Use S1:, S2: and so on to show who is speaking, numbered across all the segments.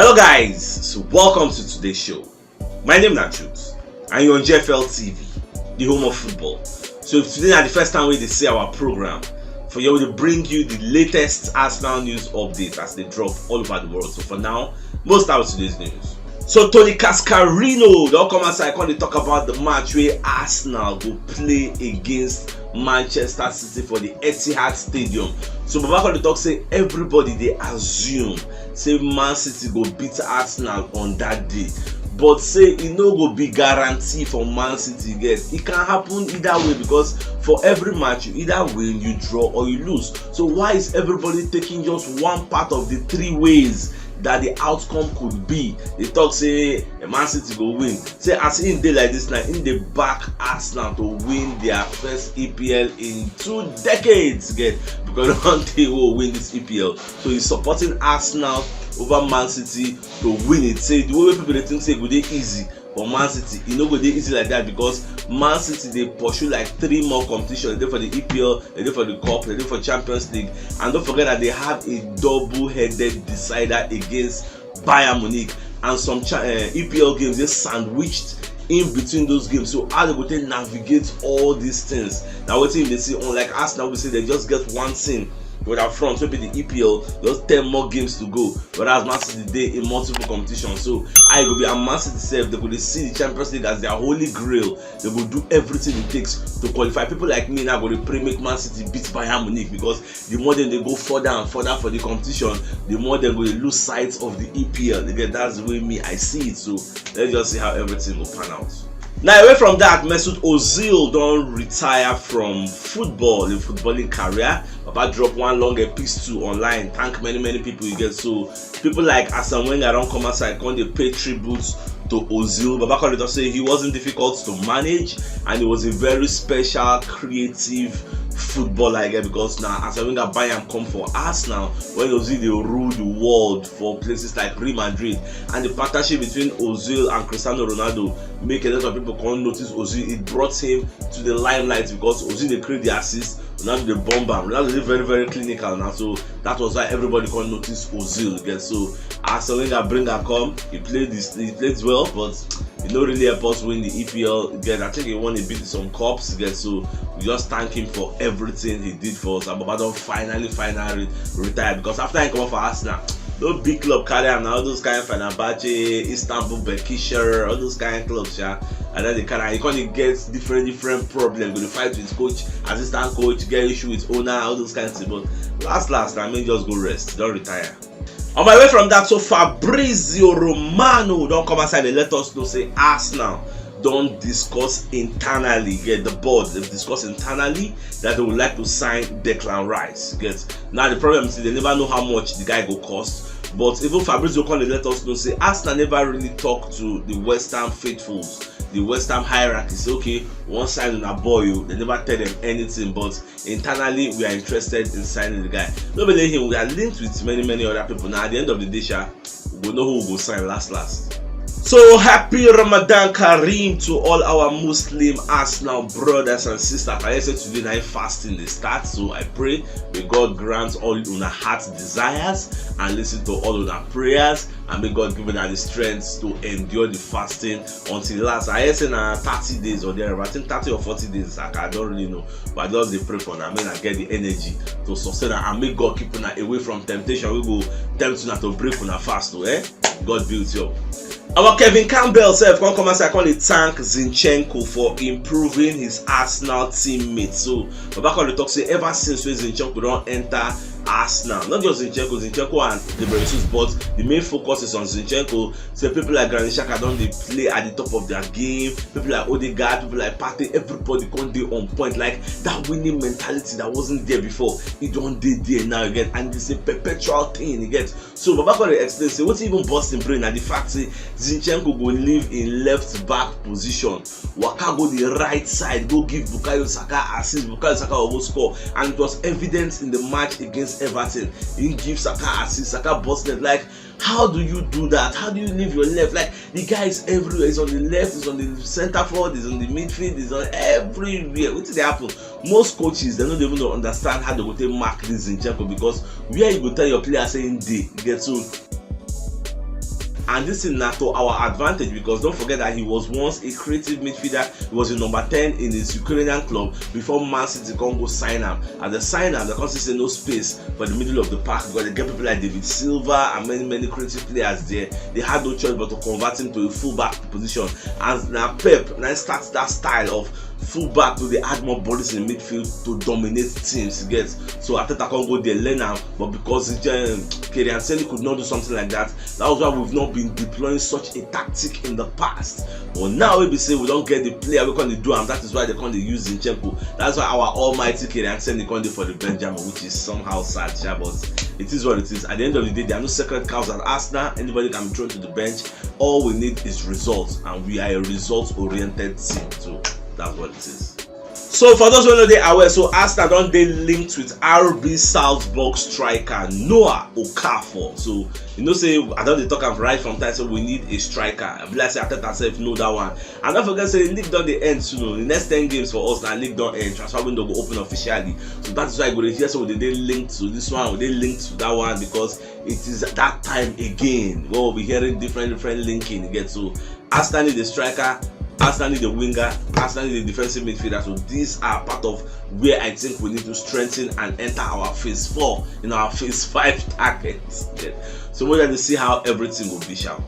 S1: Hello guys, so welcome to today's show. My name is CHUKS and you're on JFL TV, the home of football. So if today is the first time we see our program, for you to bring you the latest Arsenal news updates as they drop all over the world. So for now, most start with today's news. So Tony Cascarino, they'll come outside when they talk about the match where Arsenal will play against Manchester City for the Etihad Stadium. So Babako the talk say everybody they assume say Man City go beat Arsenal on that day, but say it no go be guarantee for Man City get. It can happen either way because for every match you either win, you draw or you lose. So why is everybody taking just one part of the three ways that the outcome could be? They talk say Man City go win. Say as in day like this now, in the back Arsenal to win their first EPL in 2 decades, get, because one day will win this EPL. So he's supporting Arsenal over Man City to win it. Say the way people they think say go dey easy for Man City, it no go dey easy like that because Man City they pursue like 3 more competitions. They for the EPL, they for the Cup, they for Champions League, and don't forget that they have a double-headed decider against Bayern Munich, and some EPL games they sandwiched in between those games. So how they go to navigate all these things? Now what team they see, unlike Arsenal, we say they just get one thing with our front, maybe the EPL, just 10 more games to go. Whereas Man City they in multiple competitions. So I go be a Man City self, they go see the Champions League as their holy grail. They will do everything it takes to qualify. People like me now go to pray make Man City beat Bayern Munich, because the more they go further and further for the competition, the more they go to lose sight of the EPL. Again, that's the way me I see it. So let's just see how everything will pan out. Now away from that, Mesut Ozil don't retire from football, the footballing career. Papa drop one long epistle online, thank many people you get. So people like Arsene Wenger don't come outside, come they pay tributes to Ozil. Baba Corridor say he wasn't difficult to manage and he was a very special, creative footballer again, because now Arsene Wenger buy him come for Arsenal when Ozil they rule the world for places like Real Madrid, and the partnership between Ozil and Cristiano Ronaldo make a lot of people come notice Ozil. It brought him to the limelight because Ozil they create the assist, Ronaldo the bomber. Ronaldo is very clinical now, so that was why everybody can notice Ozil again. So Arsene Wenger bring her come, he played well, but he don't really help us win the EPL again. I think he won a bit some cups again, so we just thank him for everything he did for us. And Baba don't finally retire, because after he come off for Arsenal, no big club carry him now, all those kind of Fenerbahce, Istanbul, Bekisher, all those kind of clubs, yeah. And then they can't get different problems. Go to fight with coach, assistant coach, get issue with owner, all those kind of things. But last, I mean, just go rest, don't retire. On my way from that, so Fabrizio Romano don't come outside and let us know say Arsenal don't discuss internally, get the board, they've discussed internally that they would like to sign Declan Rice. Get now the problem is they never know how much the guy will cost, but even Fabrizio can let us know say Arsenal never really talk to the West Ham faithfuls, the West Ham hierarchy. Say okay, one side on a boy, they never tell them anything, but internally we are interested in signing the guy. Nobody him, we are linked with many other people. Now at the end of the day, we will know who will sign last. So happy Ramadan Kareem to all our Muslim Arsenal brothers and sisters. I said today night fasting they start, so I pray may God grant all your heart desires and listen to all our prayers, and may God give us the strength to endure the fasting until last. I said 30 days or there, I think 30 or 40 days. I don't really know, but I just they pray for now. I mean, I get the energy to sustain and make God keep us away from temptation. We go tempt you to break on a fast, God builds you up. Our Kevin Campbell self come outside and thank Zinchenko for improving his Arsenal teammate. So Baba can talk say ever since when Zinchenko don't enter Arsenal, not just Zinchenko and Balogun, but the main focus is on Zinchenko. So people like Granit Xhaka don't they play at the top of their game. People like Odegaard, people like Partey, everybody can be on point. Like that winning mentality that wasn't there before, it don't dey there now again, and it's a perpetual thing again. So Baba can explain say what's even busting brain at the fact say Zinchenko go live in left back position, Waka go the right side, go give Bukayo Saka assist, Bukayo Saka will go score, and it was evident in the match against Everton. He give Saka assist, Saka busted. Like, how do you do that? How do you leave your left? Like, the guy is everywhere. He's on the left, he's on the center forward, he's on the midfield, he's on everywhere. What did they happen? Most coaches, they don't even understand how they go to mark this Zinchenko, because where you go tell your player saying they get so and this is not to our advantage, because don't forget that he was once a creative midfielder. He was the number 10 in his Ukrainian club before Man City go sign him. At the sign him, the country say no space for the middle of the park, because they get people like David Silva and many creative players there. They had no choice but to convert him to a fullback position, and now Pep now starts that style of fullback to the add more bodies in midfield to dominate teams. You get, so Arteta can't go there learn him, but because Kylian Mbappe could not do something like that, that was why we've not been deploying such a tactic in the past. But now we say we don't get the player we can do, and that is why they can't use Zinchenko. That's why our almighty Kylian Mbappe can't do for the Benjamin, which is somehow sad, but it is what it is. At the end of the day, there are no sacred cows at Arsenal. Anybody can be thrown to the bench. All we need is results, and we are a results-oriented team. So that's what it is. So for those who know they aware, so Arsenal don't they linked with RB Salzburg striker Noah Okafor. So you know, say I don't they talk am right from time, so we need a striker. I be like say I tell myself know that one. And don't forget say league don't the end soon. The next 10 games for us now league don't end. Transfer window go open officially. So that's why I go to here. So they linked to this one, they linked to that one, because it is that time again. We'll be hearing different linking again. So Arsenal need the striker, Arsenal need the winger, Arsenal need the defensive midfielder. So these are part of where I think we need to strengthen and enter our phase 4 in our phase 5 targets. So we're going to see how everything will be shall.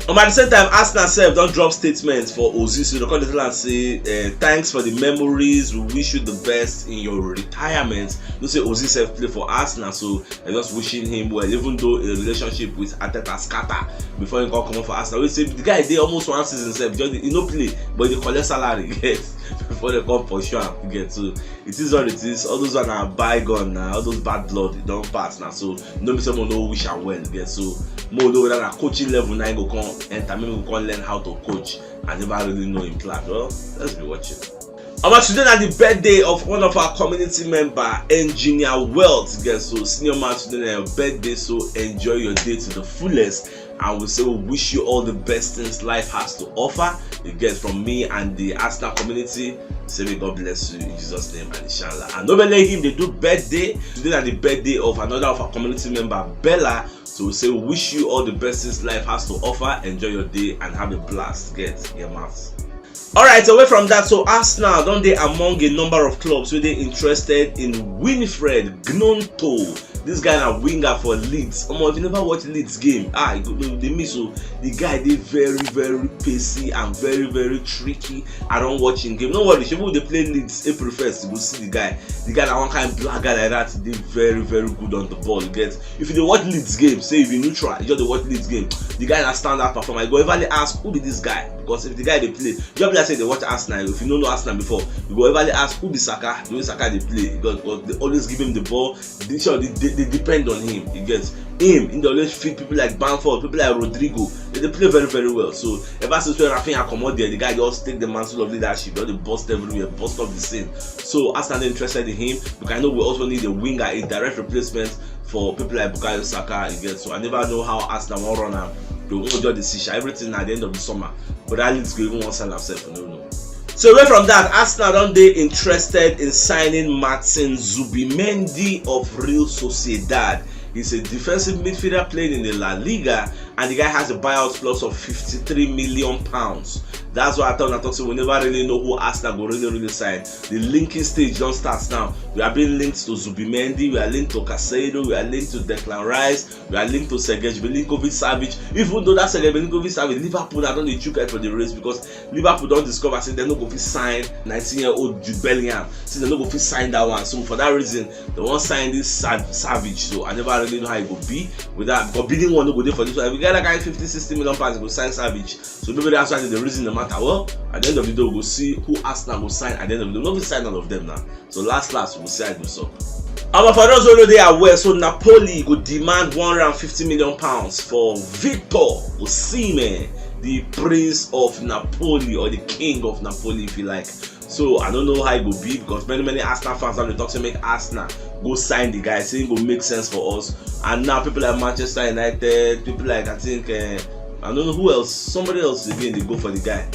S1: At the same time, Arsenal self don't drop statements for Ozil. So they call it and say thanks for the memories. We wish you the best in your retirement. You say Ozil self play for Arsenal, so I'm just wishing him well. Even though a relationship with Arteta scatter before he come for Arsenal, we say the guy did almost one season self. He no play, but he collect salary. Yes. Before they come for sure, get so it is what it is. All those one are bygone now. All those bad blood they don't pass now. So no someone know wish and well. Get so more know that at coaching level now go come enter. Maybe we can learn how to coach and never really know in class. Well, let's be watching. Today at the birthday of one of our community member, Engineer Wealth. Guys, so senior man today your birthday, so enjoy your day to the fullest. And we say we wish you all the best things life has to offer. You get from me and the Arsenal community. Say may God bless you in Jesus' name and inshallah. And nobody him they do birthday. Today at the birthday of another of our community member, Bella. So we say we wish you all the best things life has to offer. Enjoy your day and have a blast. Get your mouth. Alright, away from that, so Arsenal don't they among a number of clubs where they interested in Winfred Gnonto. This guy na winger for Leeds. If you never watch Leeds game, they miss. So the guy they very pacey and very tricky. I don't watch him game. No worry, when they play Leeds April 1st, you go see the guy. The guy na one kind of black guy like that. They very good on the ball. You get, if you watch Leeds game, say if you neutral, you just watch Leeds game. The guy na standout performer. You go ever ask who be this guy, because if the guy they play, you just like say they watch Arsenal. If you don't know Arsenal before, you go ever ask who be Saka. The way Saka they play, because they always give him the ball. They depend on him. You get him in the always feed people like Bamford, people like Rodrigo. They play very well. So ever since when Rafinha come out there, the guy just take the mantle of leadership. They bust everywhere, bust up the scene. So Arsenal interested in him, because I know we also need a winger, a direct replacement for people like Bukayo Saka. You get, so I never know how Arsenal will run out. They won't judge the decision. Everything at the end of the summer, but that leads go even one side himself. No. So away from that, Arsenal don't they interested in signing Martin Zubimendi of Real Sociedad. He's a defensive midfielder playing in the La Liga, and the guy has a buyout clause of £53 million. That's why I thought so we never really know who Arsenal will really sign. The linking stage don't start now. We are being linked to Zubimendi, we are linked to Casado, we are linked to Declan Rice, we are linked to Sergej Milinkovic-Savic. Even though that Sergej Milinkovic-Savic, Liverpool don't need CHUKS for the race, because Liverpool don't discover say they no go fit sign 19-year-old Jude Bellingham. Since they no go fit sign that one, so for that reason they won't sign this Savage. So I never really know how it will be with that. But bidding one no go there for this one. If we get that guy 50-60 million pounds, go sign Savage. So maybe that's why the reason the matter. Well, at the end of the day, we'll see who Arsenal will sign. At the end of the day, we'll not sign all of them now. So last, we'll see how it goes up. For those who know they are aware, so Napoli will demand £150 million for Victor Osimhen, the prince of Napoli, or the king of Napoli, if you like. So I don't know how it will be, because many Arsenal fans have been talking to make Arsenal go sign the guy, saying it will make sense for us. And now people like Manchester United, people like I think I don't know who else, somebody else again, they go for the guy.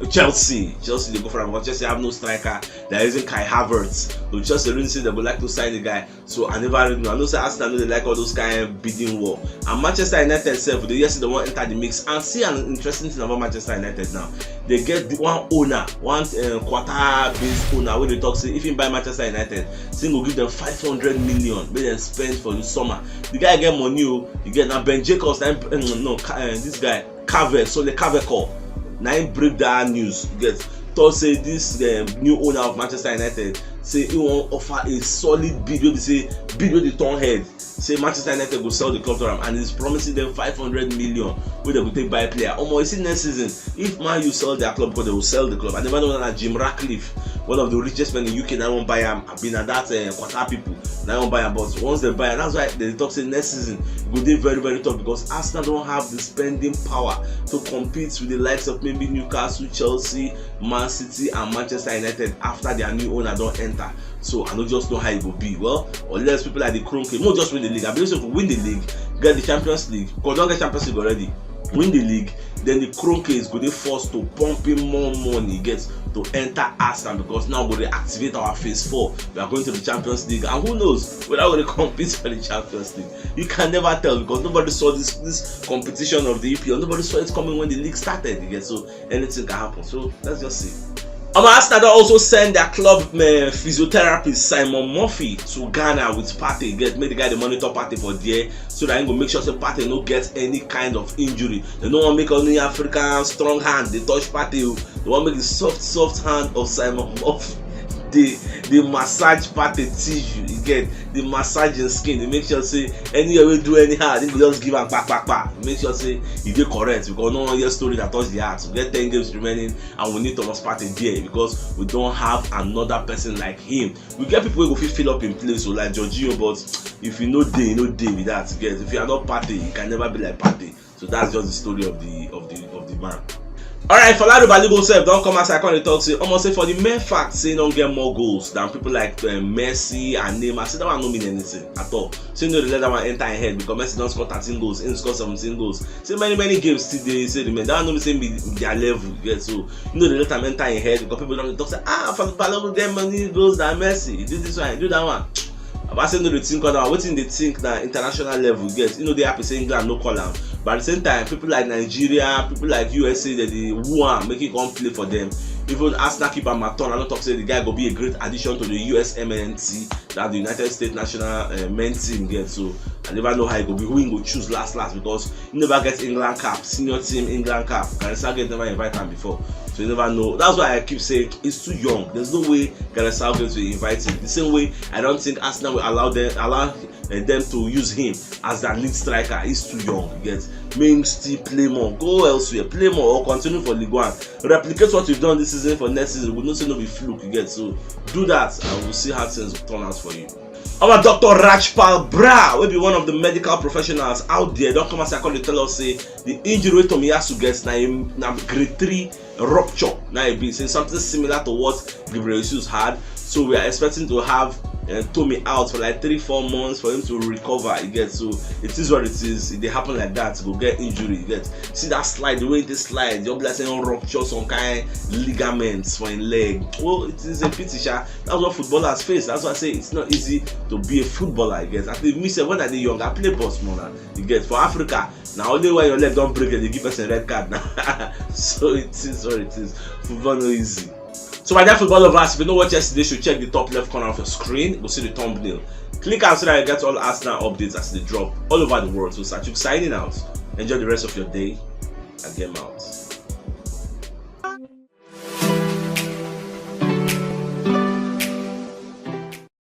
S1: Chelsea they go for him, but Chelsea have no striker. There isn't Kai Havertz. So Chelsea really say they would like to sign the guy. So I never really know. I know say Arsenal know they like all those kind of bidding war. And Manchester United itself, they just they want to enter the mix. And see an interesting thing about Manchester United now. They get one owner, one quarter-based owner where they talk say if you buy Manchester United, say will give them 500 million, make them spend for the summer. The guy get money, you get now Ben Jacobs, this guy Carver, so the Carver call. Now he break that news. You get thought say this new owner of Manchester United say he won't offer a solid bid. They say bid with the turn head. Say Manchester United will sell the club to them and he's promising them 500 million where they will take by a player. Almost in next season, if Man U sell their club, because they will sell the club. I never know that Jim Ratcliffe, one of the richest men in the UK, now won't buy him. I've been at that quarter people, now won't buy him. But once they buy him, that's why they talk say next season it will be very, very tough because Arsenal don't have the spending power to compete with the likes of maybe Newcastle, Chelsea, Man City, and Manchester United after their new owner don't enter. So I don't just know how it will be. Well, unless people like the Kroenke, not just win the league. I believe if we win the league, get the Champions League, because don't get Champions League already, win the league, then the Kroenke is going to be forced to pump in more money, gets to enter Arsenal because now we're going to activate our phase 4. We are going to the Champions League, and who knows whether we're going to compete for the Champions League. You can never tell because nobody saw this competition of the EPL. Nobody saw it coming when the league started. So anything can happen. So let's just see. Arsenal also send their club physiotherapist Simon Murphy to Ghana with Partey. Make the guy the monitor Partey for there so that he go make sure that Partey no get any kind of injury. They don't want to make only African strong hand. They touch Partey. They want to make the soft hand of Simon Murphy. The massage Partey tissue, you get the massaging skin. They make sure say anywhere we do anyhow, they just give him back. Make sure say he get correct because no one hear story that touch the heart. So we get 10 games remaining and we need Thomas Partey there because we don't have another person like him. We get people who go fill up in place, so like Jorginho, but if you know day, with that. Get if you are not Partey, you can never be like Partey. So that's just the story of the man. Alright, for Balogun self don't come outside and talk say almost say for the mere fact say don't get more goals than people like Messi and Neymar. Say that one don't mean anything at all. So you know they let that one enter in head because Messi don't score 13 goals, he score 17 goals. Say many games still they say remain. That one don't mean say their level. Yeah, so you know they let them enter in head because people don't talk say for the Balogun get many goals than Messi. He do this one, do that one. I say no they think on that. What in they think that international level gets? You know they happy say England no call them. But at the same time, people like Nigeria, people like USA, that they want making come play for them. Even Arsenal keeper Maton, I don't talk say the guy will be a great addition to the US MNT that the United States national men team gets. So I never know how he go be who he go choose last because he never gets England cap, senior team England cap. Gareth Southgate never invited him before. So you never know. That's why I keep saying he's too young. There's no way Gareth Southgate will invite him. The same way I don't think Arsenal will allow them to use him as their lead striker. He's too young. Make him still play more. Go elsewhere, play more, or continue for Ligue 1. Replicate what you've done this season for next season. We'll not say no be fluke. So do that, and we'll see how things will turn out for you. Our Dr. Rajpal Bra will be one of the medical professionals out there. Don't come as I call tell us say the injury Tomiyasu gets now grade 3 rupture. Now it be saying something similar to what Jesus had. So we are expecting to have Tommy out for like 3-4 months for him to recover. So it is what it is. If they happen like that, go get injury. See that slide, the way they slide, your blessing rupture some kind ligaments for his leg. Well, it is a pity. That's what footballers face. That's why I say it's not easy to be a footballer. I think me say when I was young, I play ball smaller. For Africa. Now only when your leg don't break, they give us a red card now. So it is what it is. Football no easy. So my dear football lovers, if you know what yesterday, you should check the top left corner of your screen. You'll see the thumbnail. Click out so that you get all Arsenal updates as they drop all over the world. So CHUKS signing out. Enjoy the rest of your day and game out.